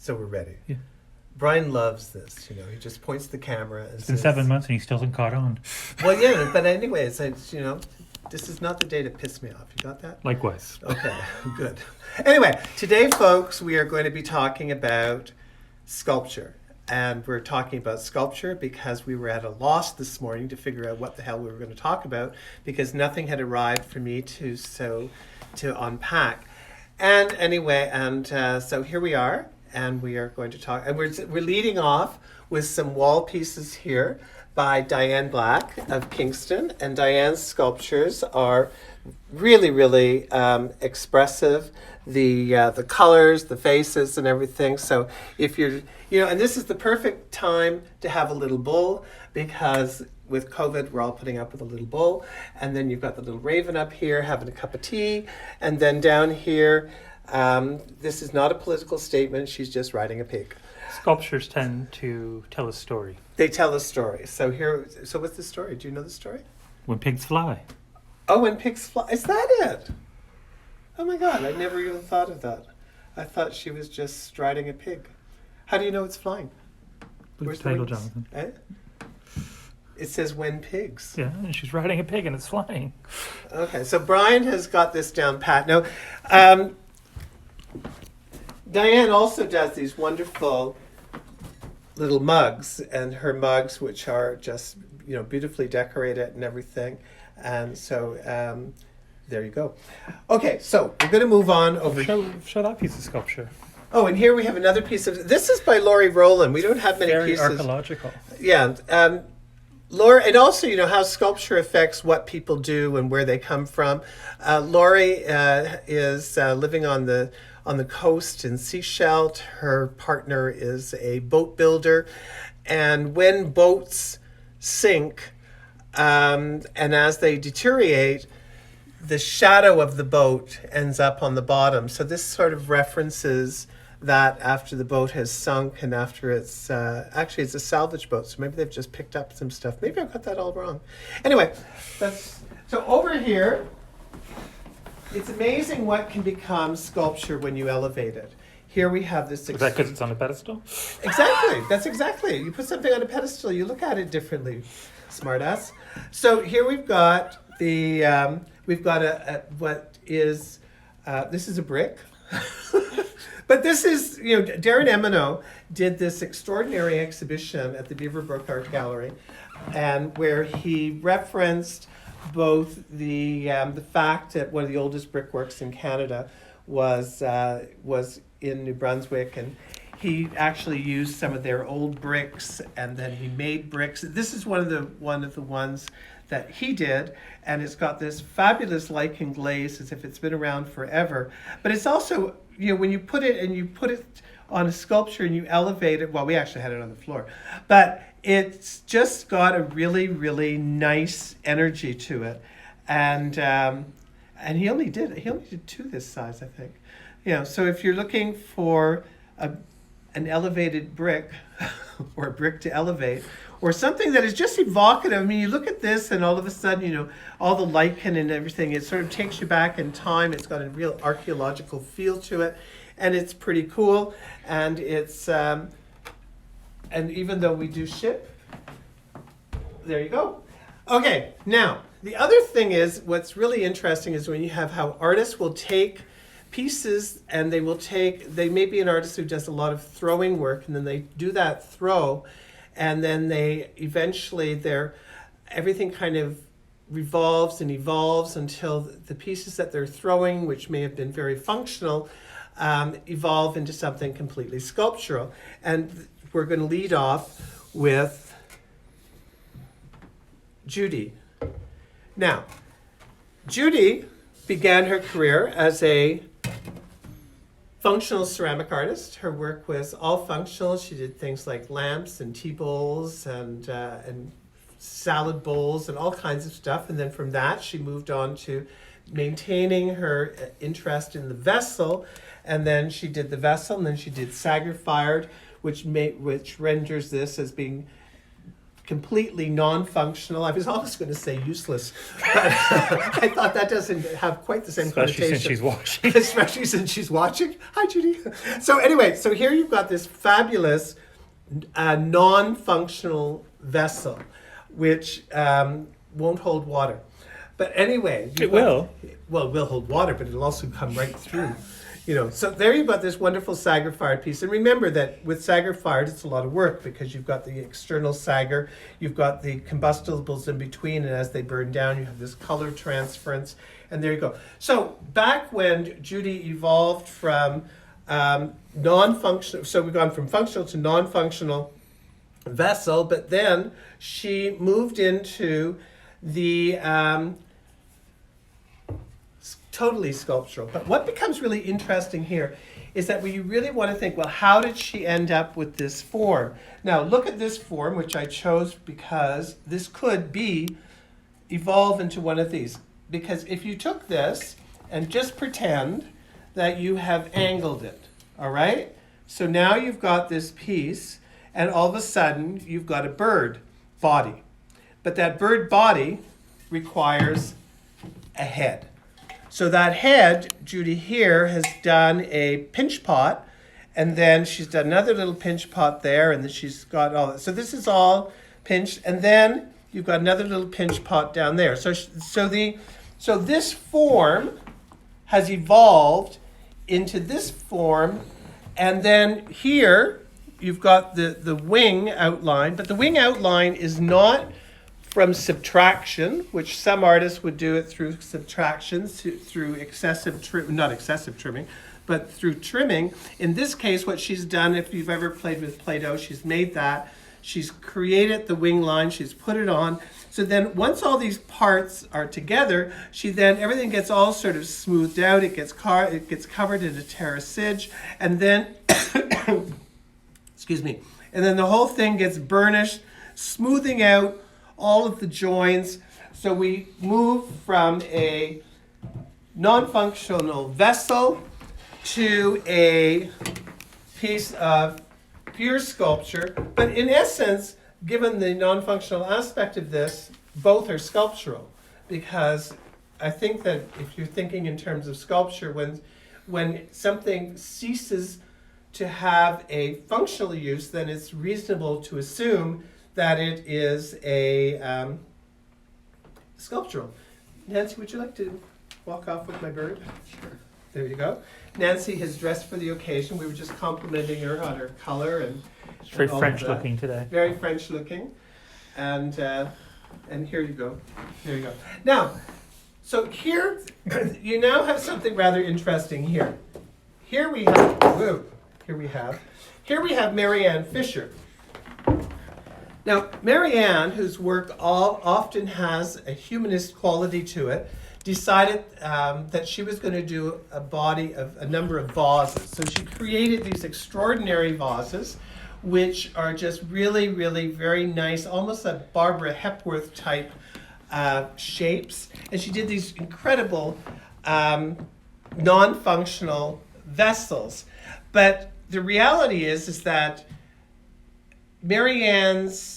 So we're ready. Yeah. Brian loves this, he just points the camera and It's been 7 months and he still hasn't caught on. Well, yeah, but anyways, this is not the day to piss me off. You got that? Likewise. Okay, good. Anyway, today, folks, we are going to be talking about sculpture. And we're talking about sculpture because we were at a loss this morning to figure out what the hell we were going to talk about because nothing had arrived for me to unpack. And anyway, so here we are, and we are going to talk. And we're leading off with some wall pieces here by Diane Black of Kingston. And Diane's sculptures are really, really expressive. The colors, the faces, and everything. So if you're, and this is the perfect time to have a little bowl because with COVID, we're all putting up with a little bowl. And then you've got the little raven up here having a cup of tea. And then down here, this is not a political statement. She's just riding a pig. Sculptures tend to tell a story. They tell a story. So what's the story? Do you know the story? When pigs fly. Oh, when pigs fly. Is that it? Oh my God, I never even thought of that. I thought she was just riding a pig. How do you know it's flying? Where's the title, Jonathan? It says when pigs. Yeah, and she's riding a pig and it's flying. Okay, so Brian has got this down pat. Now, Diane also does these wonderful little mugs, and her mugs, which are just, beautifully decorated and everything. And so, there you go. Okay, so we're going to move on over. Show that piece of sculpture. Oh, and here we have another piece of. This is by Laurie Rowland. We don't have many Very pieces. archaeological. Yeah, Laurie, and also how sculpture affects what people do and where they come from. Laurie is living on the coast in Seychelles. Her partner is a boat builder, and when boats sink, and as they deteriorate, the shadow of the boat ends up on the bottom. So this sort of references that after the boat has sunk and after it's actually it's a salvage boat. So maybe they've just picked up some stuff. Maybe I've got that all wrong. Anyway, so over here, it's amazing what can become sculpture when you elevate it. Here we have this. Is that because it's on a pedestal? Exactly. That's exactly it. You put something on a pedestal, you look at it differently. Smartass. So here we've got the. We've got this is a brick. But this is, Darren Emino did this extraordinary exhibition at the Beaverbrook Art Gallery, and where he referenced both the fact that one of the oldest brickworks in Canada was in New Brunswick, and he actually used some of their old bricks, and then he made bricks. This is one of the ones that he did, and it's got this fabulous lichen glaze as if it's been around forever. But it's also, when you put it on a sculpture and you elevate it, well, we actually had it on the floor, but it's just got a really, really nice energy to it. And he only did two this size, I think. So if you're looking for an elevated brick or a brick to elevate, or something that is just evocative. I mean, you look at this and all of a sudden, all the lichen and everything, it sort of takes you back in time. It's got a real archaeological feel to it, and it's pretty cool. And it's, and even though we do ship, there you go. Okay, now, the other thing is, what's really interesting is when you have how artists will take pieces and they may be an artist who does a lot of throwing work, and then they do that throw, and then they eventually everything kind of revolves and evolves until the pieces that they're throwing, which may have been very functional, evolve into something completely sculptural. And we're going to lead off with Judy. Now, Judy began her career as a functional ceramic artist. Her work was all functional. She did things like lamps and tea bowls and salad bowls and all kinds of stuff. And then from that, she moved on to maintaining her interest in the vessel. And then she did the vessel, and then she did Sagar fired, which renders this as being completely non-functional. I was almost going to say useless, but I thought that doesn't have quite the same Especially connotation. since she's watching. Especially since she's watching. Hi, Judy. So anyway, so here you've got this fabulous non-functional vessel, which won't hold water. But anyway, It will. Well, it will hold water, but it'll also come right through. So there you've got this wonderful sagger fired piece. And remember that with sagger fired, it's a lot of work because you've got the external sagger, you've got the combustibles in between, and as they burn down, you have this color transference. And there you go. So back when Judy evolved from non-functional, so we've gone from functional to non-functional vessel, but then she moved into the totally sculptural. But what becomes really interesting here is that when you really want to think, well, how did she end up with this form? Now, look at this form, which I chose because this could evolve into one of these. Because if you took this and just pretend that you have angled it, all right? So now you've got this piece, and all of a sudden, you've got a bird body. But that bird body requires a head. So that head, Judy here has done a pinch pot, and then she's done another little pinch pot there, and then she's got all that. So this is all pinched, and then you've got another little pinch pot down there. So this form has evolved into this form, and then here you've got the wing outline, but the wing outline is not from subtraction, which some artists would do it through subtraction, through not excessive trimming, but through trimming. In this case, what she's done, if you've ever played with Play-Doh, she's made that. She's created the wing line, she's put it on. So then once all these parts are together, everything gets all sort of smoothed out, it gets covered in a terracige, and then, excuse me, and then the whole thing gets burnished, smoothing out all of the joins. So we move from a non-functional vessel to a piece of pure sculpture. But in essence, given the non-functional aspect of this, both are sculptural. Because I think that if you're thinking in terms of sculpture, when something ceases to have a functional use, then it's reasonable to assume that it is a sculptural. Nancy, would you like to walk off with my bird? Sure. There you go. Nancy has dressed for the occasion. We were just complimenting her on her color and It's very all French of that. looking today. Very French looking. And here you go. There you go. Now, so here, you now have something rather interesting here. Here we have Marianne Fisher. Now, Marianne, whose work often has a humanist quality to it, decided that she was going to do a number of vases. So she created these extraordinary vases, which are just really, really very nice, almost a Barbara Hepworth type shapes. And she did these incredible non-functional vessels. But the reality is that Marianne's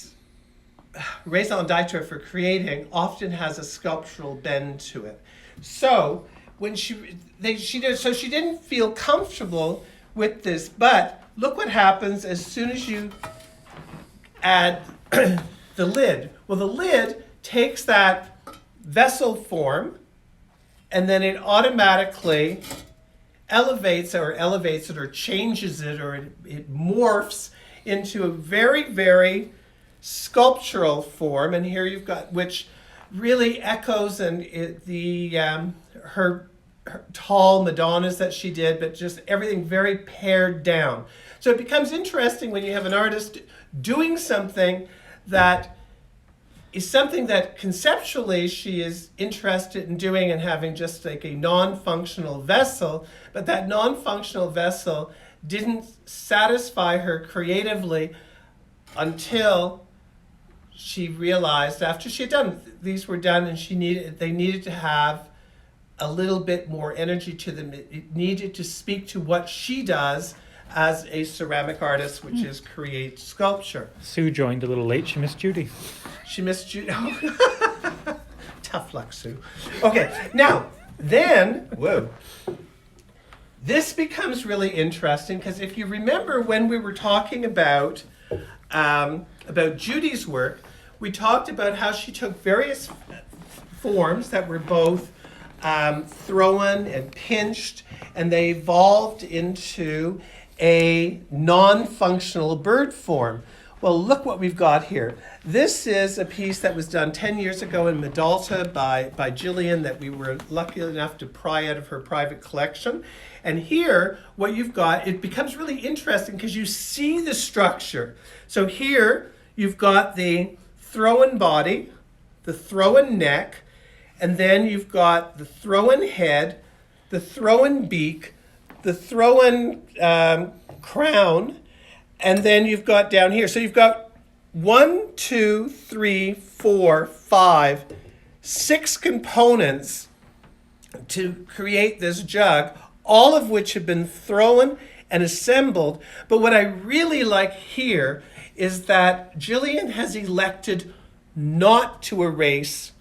raison d'etre for creating often has a sculptural bend to it. So when she didn't feel comfortable with this, but look what happens as soon as you add the lid. Well, the lid takes that vessel form, and then it automatically elevates it or changes it, or it morphs into a very, very sculptural form. And here you've got, which really echoes her tall Madonnas that she did, but just everything very pared down. So it becomes interesting when you have an artist doing something that is something that conceptually she is interested in doing and having just like a non-functional vessel, but that non-functional vessel didn't satisfy her creatively until she realized, after she had done, these were done, and they needed to have a little bit more energy to them. It needed to speak to what she does as a ceramic artist, which is create sculpture. Sue joined a little late. She missed Judy. She missed Judy. Tough luck, Sue. Okay, now, then, whoa. This becomes really interesting because if you remember when we were talking about Judy's work, we talked about how she took various forms that were both thrown and pinched, and they evolved into a non-functional bird form. Well, look what we've got here. This is a piece that was done 10 years ago in Medalta by Gillian that we were lucky enough to pry out of her private collection. And here, what you've got, it becomes really interesting because you see the structure. So here, you've got the throw-in body, the throw-in neck, and then you've got the throw-in head, the throw-in beak, the throw-in crown, and then you've got down here. So you've got 1, 2, 3, 4, 5, 6 components to create this jug, all of which have been thrown and assembled. But what I really like here is that Gillian has elected not to erase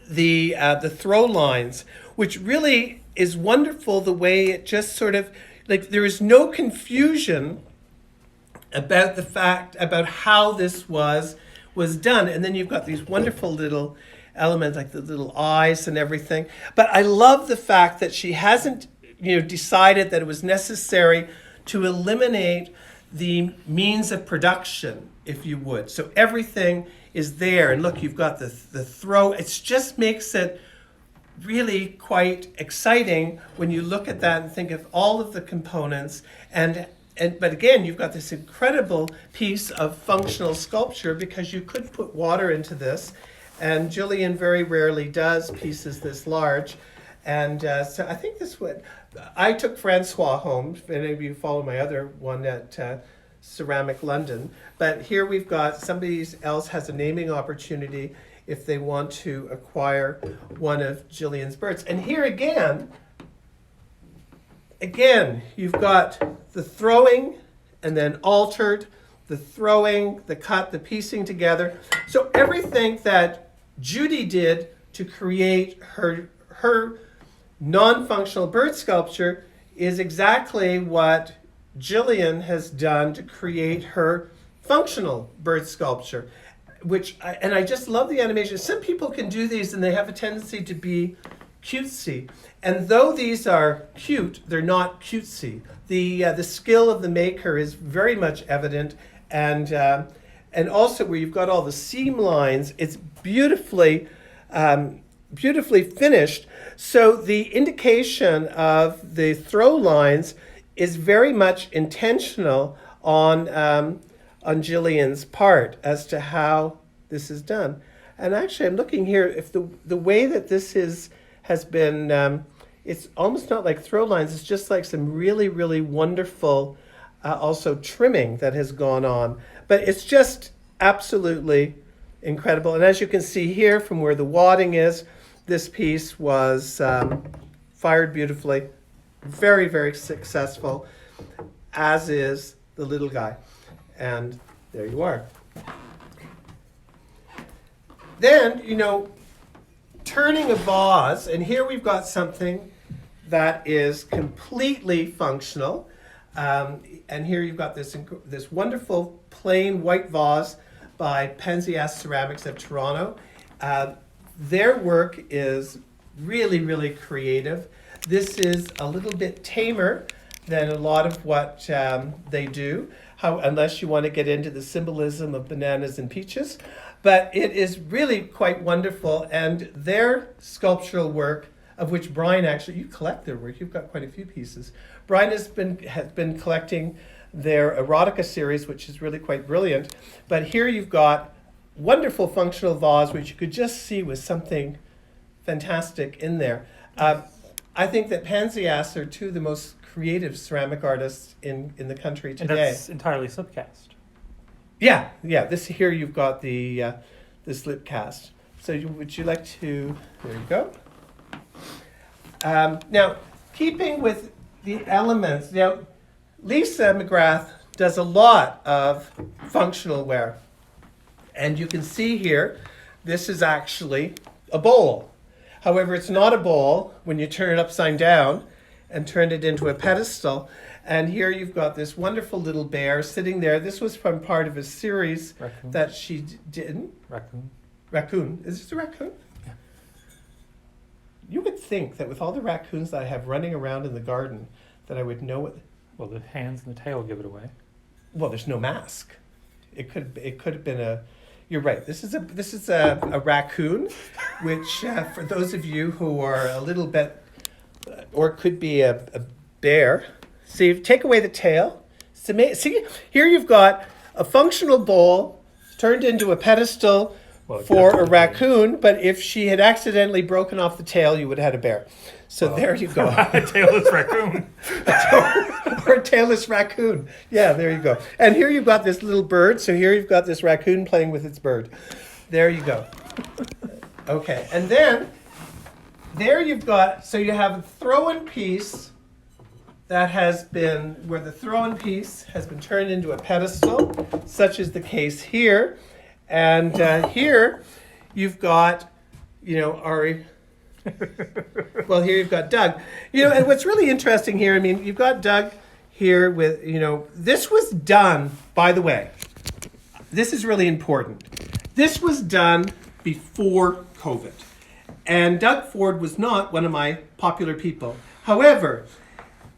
the throw lines, which really is wonderful the way it just sort of, like there is no confusion about the fact, about how this was done. And then you've got these wonderful little elements like the little eyes and everything. But I love the fact that she hasn't, decided that it was necessary to eliminate the means of production, if you would. So everything is there. And look, you've got the throw. It just makes it really quite exciting when you look at that and think of all of the components. But again, you've got this incredible piece of functional sculpture because you could put water into this. And Gillian very rarely does pieces this large. And so I think I took Francois home, if any of you follow my other one at Ceramic London. But here we've got somebody else has a naming opportunity if they want to acquire one of Gillian's birds. And here again, you've got the throwing and then altered, the throwing, the cut, the piecing together. So everything that Judy did to create her non-functional bird sculpture is exactly what Gillian has done to create her functional bird sculpture, I just love the animation. Some people can do these and they have a tendency to be cutesy. And though these are cute, they're not cutesy. The skill of the maker is very much evident, and also where you've got all the seam lines, it's beautifully finished. So the indication of the throw lines is very much intentional on Gillian's part as to how this is done. And actually, I'm looking here, if the way that this has been, it's almost not like throw lines, it's just like some really, really wonderful also trimming that has gone on. But it's just absolutely incredible. And as you can see here from where the wadding is, this piece was fired beautifully, very, very successful, as is the little guy. And there you are. Then, turning a vase, and here we've got something that is completely functional. And here you've got this wonderful plain white vase by Pensiast Ceramics of Toronto. Their work is really, really creative. This is a little bit tamer than a lot of what they do, unless you want to get into the symbolism of bananas and peaches. But it is really quite wonderful, and their sculptural work, of which Brian actually, you collect their work, you've got quite a few pieces. Brian has been collecting their erotica series, which is really quite brilliant. But here you've got wonderful functional vase, which you could just see was something fantastic in there. I think that Pensiast are two of the most creative ceramic artists in the country today. And that's entirely slipcast. Yeah. This here you've got the slip cast. So would you like to? There you go. Now, keeping with the elements. Now, Lisa McGrath does a lot of functional ware. And you can see here, this is actually a bowl. However, it's not a bowl when you turn it upside down and turn it into a pedestal. And here you've got this wonderful little bear sitting there. This was from part of a series Raccoon. that she did. Raccoon. Raccoon. Is this a raccoon? Yeah. You would think that with all the raccoons that I have running around in the garden, that I would know what. Well, the hands and the tail give it away. Well, there's no mask. It could have been a. You're right. This is a raccoon, which for those of you who are a little bit, or it could be a bear. See, take away the tail. See, here you've got a functional bowl turned into a pedestal for a raccoon. But if she had accidentally broken off the tail, you would have had a bear. So there you go. A tailless raccoon. Or a tailless raccoon. Yeah, there you go. And here you've got this little bird. So here you've got this raccoon playing with its bird. There you go. Okay, and then there you've got, so you have a throw-in piece that has been, where the throw-in piece has been turned into a pedestal, such is the case here. And here you've got, Ari. Well, here you've got Doug. And what's really interesting here, you've got Doug here with, this was done, by the way, this is really important. This was done before COVID. And Doug Ford was not one of my popular people. However,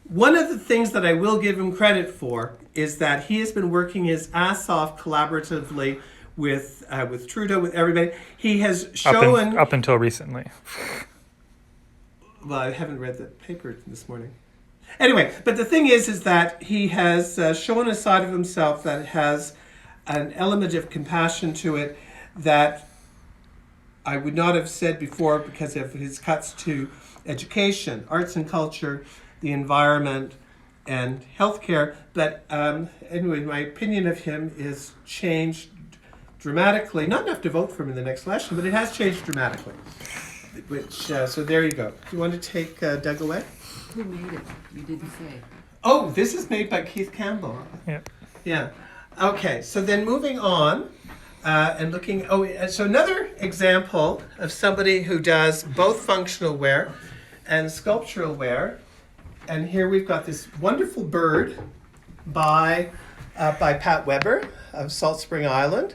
one of the things that I will give him credit for is that he has been working his ass off collaboratively with Trudeau, with everybody. He has shown... Up until recently. Well, I haven't read the paper this morning. Anyway, but the thing is that he has shown a side of himself that has an element of compassion to it that I would not have said before because of his cuts to education, arts and culture, the environment, and healthcare. But anyway, my opinion of him is changed dramatically. Not enough to vote for him in the next election, but it has changed dramatically. Which so there you go. Do you want to take Doug away? Who made it? You didn't say. Oh, this is made by Keith Campbell. Yeah. Yeah. Okay, so then moving on and looking, so another example of somebody who does both functional ware and sculptural ware. And here we've got this wonderful bird by Pat Weber of Salt Spring Island.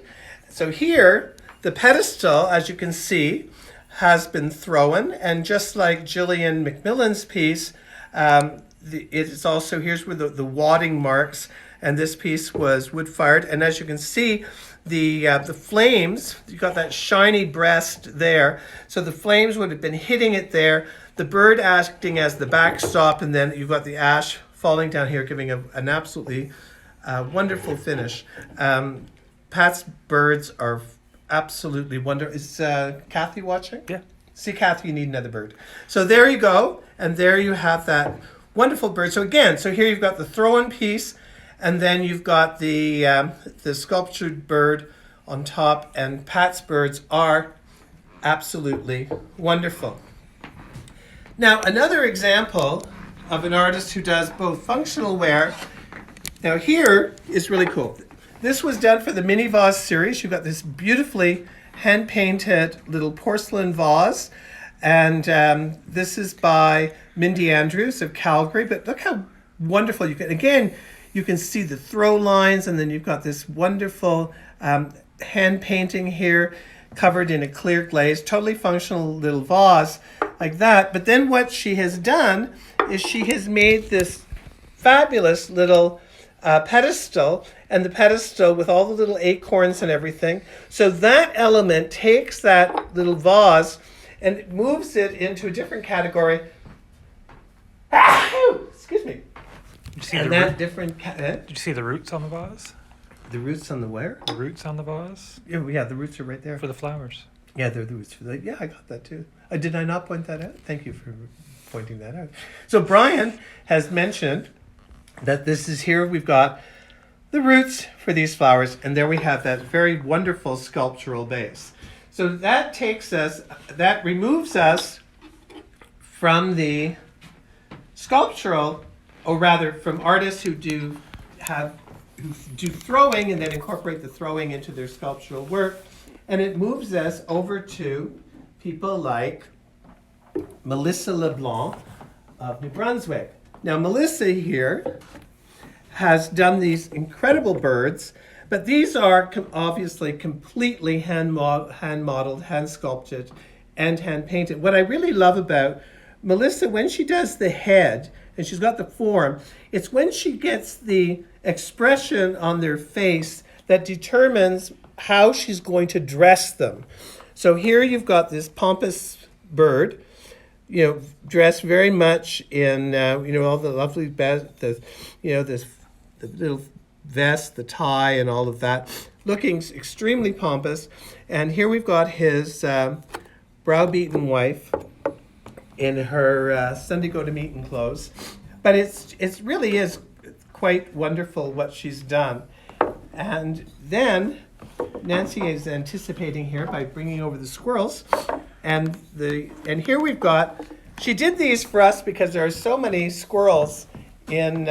So here, the pedestal, as you can see, has been thrown, and just like Gillian McMillan's piece, it's also, here's where the wadding marks, and this piece was wood-fired, and as you can see, the flames, you've got that shiny breast there, so the flames would have been hitting it there, the bird acting as the backstop, and then you've got the ash falling down here, giving an absolutely wonderful finish. Pat's birds are absolutely wonderful. Is Kathy watching? Yeah. See, Kathy, you need another bird. So there you go, and there you have that wonderful bird. So again, so here you've got the throw-in piece, and then you've got the sculptured bird on top, and Pat's birds are absolutely wonderful. Now, another example of an artist who does both functional ware. Now here is really cool. This was done for the mini vase series. You've got this beautifully hand-painted little porcelain vase. And this is by Mindy Andrews of Calgary. But look how wonderful you can, again, you can see the throw lines, and then you've got this wonderful hand painting here covered in a clear glaze, totally functional little vase like that. But then what she has done is she has made this fabulous little pedestal, and the pedestal with all the little acorns and everything. So that element takes that little vase and it moves it into a different category. Excuse me. Did you see And that different. Did you see the roots on the vase? The roots on the where? The roots on the vase Yeah, the roots are right there. for the flowers. Yeah, they're the roots for that. Yeah, I got that too. Did I not point that out? Thank you for pointing that out. So Brian has mentioned that this is here. We've got the roots for these flowers, and there we have that very wonderful sculptural base. So that removes us from the sculptural or rather from artists who do throwing and then incorporate the throwing into their sculptural work. And it moves us over to people like Melissa LeBlanc of New Brunswick. Now Melissa here has done these incredible birds, but these are obviously completely hand modeled, hand sculpted, and hand painted. What I really love about Melissa, when she does the head, and she's got the form, it's when she gets the expression on their face that determines how she's going to dress them. So here you've got this pompous bird, dressed very much in, all the lovely, the little vest, the tie, and all of that, looking extremely pompous. And here we've got his browbeaten wife in her Sunday go-to-meeting clothes. But it really is quite wonderful what she's done. And then Nancy is anticipating here by bringing over the squirrels. And here we've got, she did these for us because there are so many squirrels in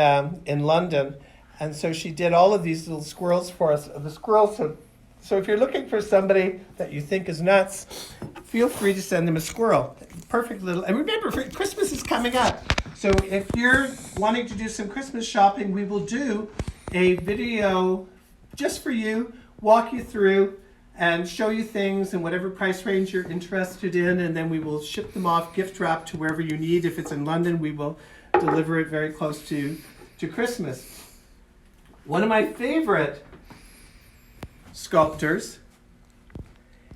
London. And so she did all of these little squirrels for us. The squirrels have, so if you're looking for somebody that you think is nuts, feel free to send them a squirrel. Perfect little, and remember, Christmas is coming up. So if you're wanting to do some Christmas shopping, we will do a video just for you, walk you through and show you things in whatever price range you're interested in, and then we will ship them off gift wrap to wherever you need. If it's in London, we will deliver it very close to Christmas. One of my favorite sculptors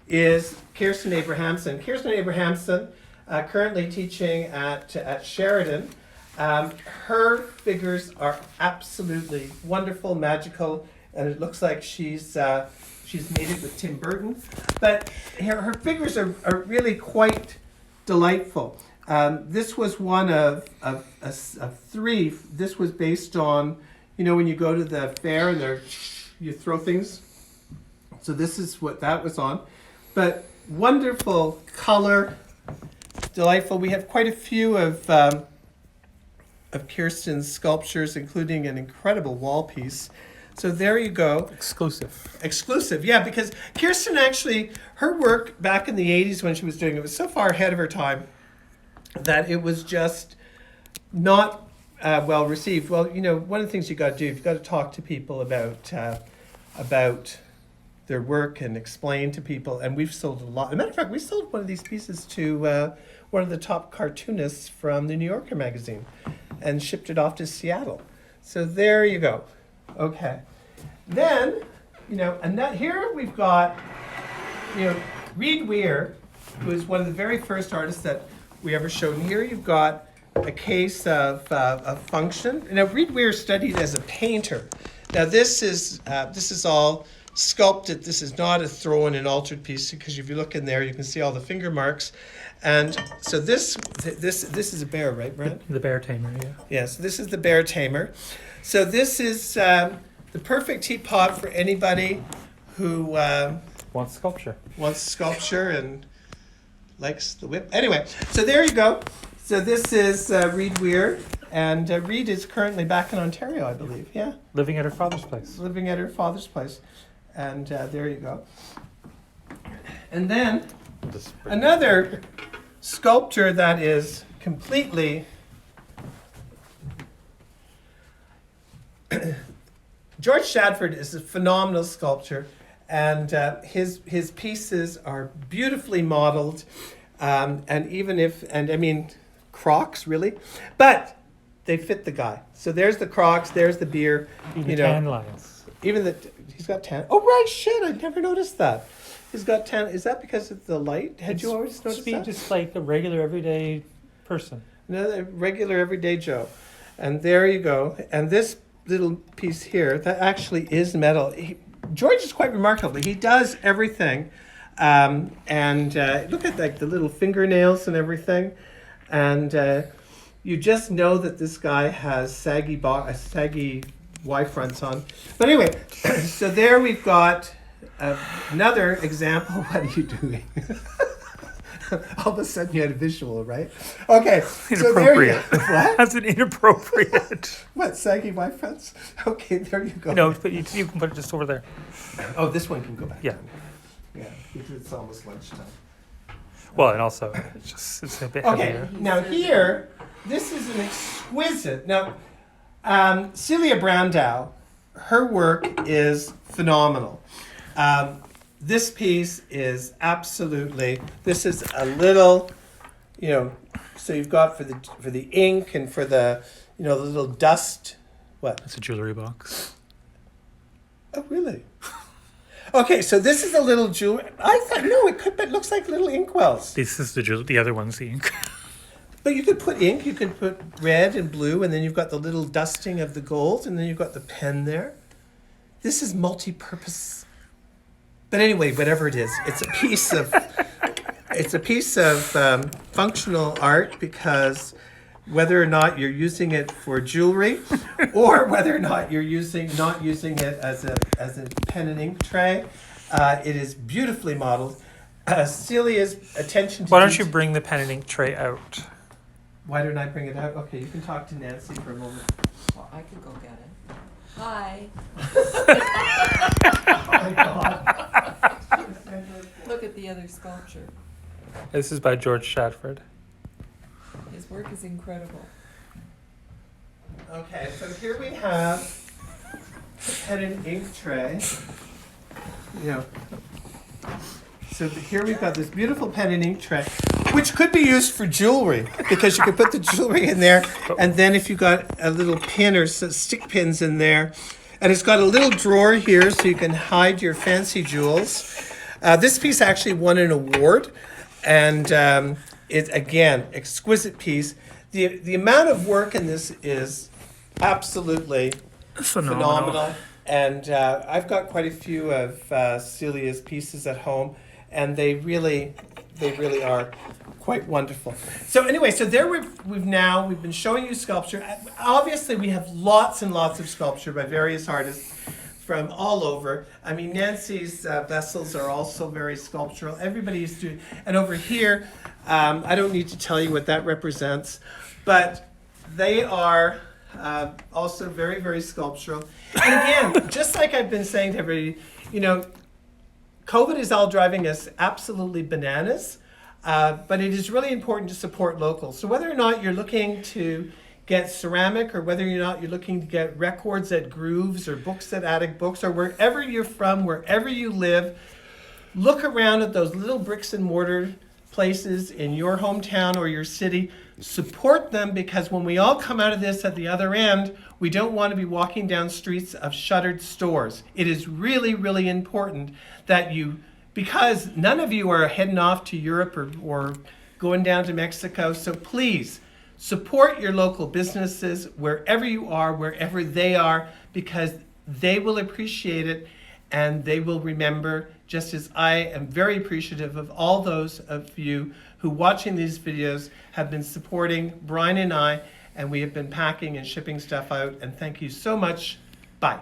is Kirsten Abrahamson. Kirsten Abrahamson, currently teaching at Sheridan. Her figures are absolutely wonderful, magical, and it looks like she's made it with Tim Burton. But her figures are really quite delightful. This was one of three. This was based on, when you go to the fair and you throw things. So this is what that was on. But wonderful color, delightful. We have quite a few of Kirsten's sculptures, including an incredible wall piece. So there you go. Exclusive, yeah, because Kirsten actually, her work back in the 80s when she was doing it was so far ahead of her time that it was just not well received. Well, one of the things you got to do, you've got to talk to people about their work and explain to people. And we've sold a lot. As a matter of fact, we sold one of these pieces to one of the top cartoonists from the New Yorker magazine and shipped it off to Seattle. So there you go. Okay. Then, and that here we've got, Reed Weir, who is one of the very first artists that we ever showed. And here you've got a case of function. Now, Reed Weir studied as a painter. Now, this is all sculpted. This is not a thrown and altered piece, because if you look in there, you can see all the finger marks. And so this is a bear, right, Brent? The bear tamer, yeah. Yes, this is the bear tamer. So this is the perfect teapot for anybody who Wants sculpture and likes the whip. Anyway, so there you go. So this is Reed Weir, and Reed is currently back in Ontario, I believe. Yeah, living at her father's place. And there you go. And then another sculptor that is completely George Shadford is a phenomenal sculptor, and his pieces are beautifully modeled, and I mean Crocs really, but they fit the guy. So there's the Crocs, there's the beer, Tan lines. He's got tan. Oh right, shit! I never noticed that. He's got tan. Is that because of the light? Had you always noticed that? Just like a regular everyday person. Another regular everyday Joe, and there you go. And this little piece here, that actually is metal. George is quite remarkable. He does everything, and look at the little fingernails and everything, and you just know that this guy has saggy Y fronts on. But anyway, so there we've got another example. What are you doing? All of a sudden you had a visual, right? Okay. So there you Inappropriate. What? That's an inappropriate. What, saggy white fronts? Okay, there you go. No, but you can put it just over there. Oh, this one can go back. Yeah. Yeah, because it's almost lunchtime. Well, and also it's a bit Okay, heavier. now here, this is an exquisite. Now, Celia Brandow, her work is phenomenal. This piece is absolutely. This is a little, so you've got for the ink and for the, the little dust. What? It's a jewelry box. Oh, really? Okay, so this is a little jewelry. I thought no, it looks like little inkwells. This is the jewelry. The other one's the ink. But you could put ink, you could put red and blue, and then you've got the little dusting of the gold, and then you've got the pen there. This is multi-purpose. But anyway, whatever it is, it's a piece of functional art, because whether or not you're using it for jewelry, or whether or not you're not using it as a pen and ink tray, it is beautifully modeled. Celia's attention to Why don't you bring the pen and ink tray out? Why don't I bring it out? Okay, you can talk to Nancy for a moment. Well, I can go get it. Hi. Oh my God. Look at the other sculpture. This is by George Shadford. His work is incredible. Okay, so here we have the pen and ink tray. So here we've got this beautiful pen and ink tray, which could be used for jewelry, because you could put the jewelry in there, and then if you got a little pin or stick pins in there, and it's got a little drawer here so you can hide your fancy jewels. This piece actually won an award, and it's, again, exquisite piece. The amount of work in this is absolutely phenomenal. And I've got quite a few of Celia's pieces at home, and they really are quite wonderful. So anyway, so there we've been showing you sculpture. Obviously, we have lots and lots of sculpture by various artists from all over. I mean, Nancy's vessels are also very sculptural. Everybody's doing, and over here, I don't need to tell you what that represents, but they are also very, very sculptural. And again, just like I've been saying to everybody, COVID is all driving us absolutely bananas, but it is really important to support locals. So whether or not you're looking to get ceramic, or whether or not you're looking to get records at Grooves or books at Attic Books, or wherever you're from, wherever you live, look around at those little bricks and mortar places in your hometown or your city. Support them, because when we all come out of this at the other end, we don't want to be walking down streets of shuttered stores. It is really, really important that because none of you are heading off to Europe or going down to Mexico, so please support your local businesses wherever you are, wherever they are, because they will appreciate it, and they will remember, just as I am very appreciative of all those of you who, watching these videos, have been supporting Brian and I, and we have been packing and shipping stuff out. And thank you so much. Bye.